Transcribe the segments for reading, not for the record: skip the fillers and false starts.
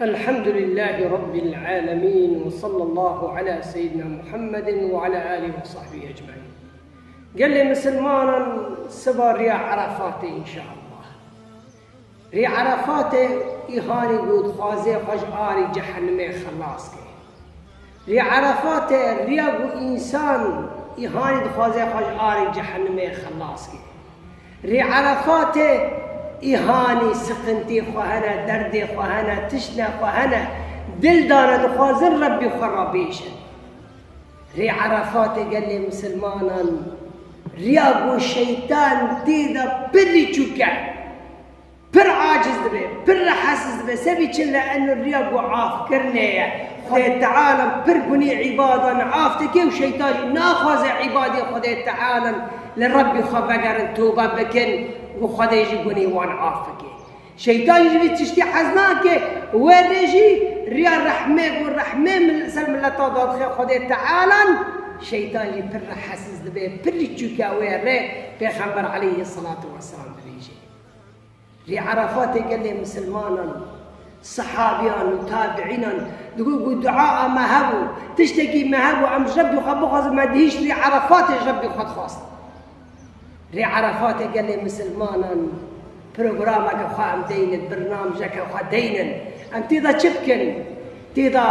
الحمد لله رب العالمين، وصلى الله على سيدنا محمد وعلى آله وصحبه أجمعين. قال لي مسلمان سبا ريا عرفات إن شاء الله. ريا عرفات إهاني قود خوازي خوش آري جهنمي خلاص كي. ريا عرفات ريا قو إنسان إهاني خوازي خوش آري جهنمي خلاص كي. ريا عرفات إهاني سقنتي خوهنا دردي خوهنا تشنا خوهنا دل دانا دخوازن ربي خرابيشن. ري عرفات قال لي مسلمانا رياقو الشيطان تيدا بري تشوكا بر عاجز دبي بر حاسس دبي سبي تشلا انه الرياقو عاف كرنيا خدي تعالى بر بني عبادا عافتك وشيطان ناخذ عبادي خدي تعالى للرب خفقر توبه بكن وخذ يجيبني وان عافك شيطان يجي تشتي حزناك ورجي ريا الرحمه والرحمه من سلم الله تضاد خذ تعالى شيطان يجي بر حاسس دبي بر تشوكا ويري بيغمبر عليه الصلاه والسلام بيجي ري عرفات قال لي مسلمانا صحابيان وتابعينا يقول دعاء ما هبوا تشتكي ما هبوا ام ربي خبخ ما دهيش ري عرفات ربي خد خاص ري عرفات قال لي مسلمانا برنامجك خام دين برنامجك خا دينا ام تيدا تشبكن تيدا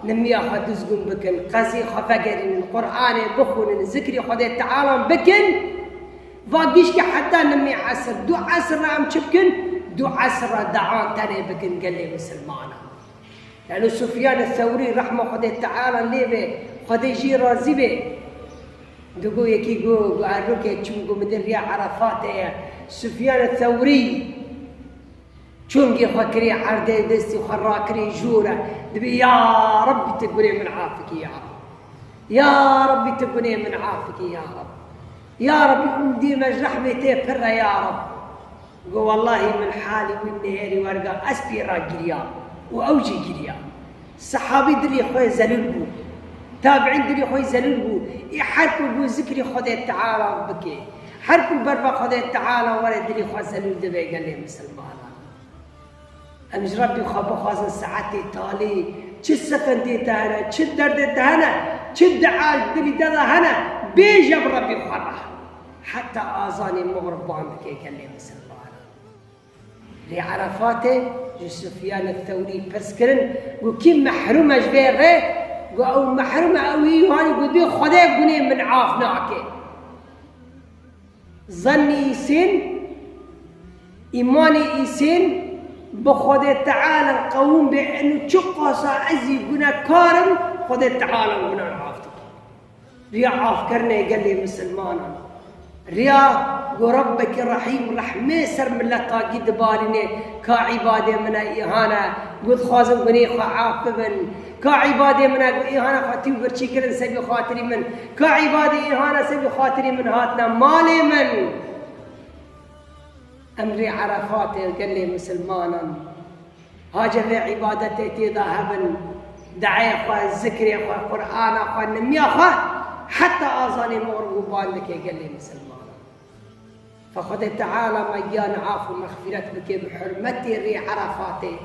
نميا خا تزقم بكن قاسي خا فقرين القران بخون ذكري خدي تعالى بكن فاقيش حتى نمي عسر دو عسر ام تشبكن دو عسر دعان تاني بكن قال لي مسلمانا يعني سفيان الثوري رحمه خدي تعالى ليبه خدي يجي رازي به دقو يكي قو عروكي تشمقو مدر يا عرفات يا سفيان الثوري تشمقي خكري عردي دستي وخراكري جورة دبي يا ربي تقولي من عافك يا رب يا ربي تقولي من عافك يا رب يا ربي أمدي مجرح بيتي فرة يا رب قو والله من حالي والنهاري ورقا أسبي راقريا وأوجي قريا الصحابي دري خوي زللبو تابعين دري خوي زللبو يحركوا بو ذكري خدي تعالى بكي حركوا برفا خدي تعالى ولا دري خوا زلول دبي قال لي مسلمانا أمش ربي خبو خازن ساعتي تالي چه سفندي تهنا چه درد تهنا چه دعال دري دادا هنا بيجب ربي خرح حتى آذاني مغربان بكي قال لي مسلمانا ري عرفاته جو سفيان الثوري برسكرن وكيم محروم جبير أو محروم أو يوهاني قدي خدي قني من عافناك ظني يسين إيماني يسين بخدي تعالى قوم بأنه تشقصا عزي قنا كارم خدي تعالى قنا عافتك ريا عاف كرني قال لي مسلمانا ريا وربك الرحيم رحمه سر من الله طاقي دبالني كعباده من إهانة قد خازم قني خعافبن كعبادي من إهانة خاطري برشي كرن سبي خاطري من كعبادي إهانة سبي خاطري من هاتنا مالي من أمري عرفات قال لي مسلمانا هاجر عبادتي تيدا هبن دعي أخوة ذكري أخوة قرآن أخوة نمي أخوة حتى آذاني مغرقوبان لك قال لي مسلمانا فخذ تعالى مجان عافو مغفرة بك بحرمتي ري عرفاتي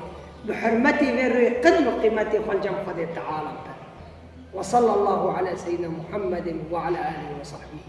بحرمتي غير قدر قيمتي خلجم خذ تعالى وصلى الله على سيدنا محمد وعلى آله وصحبه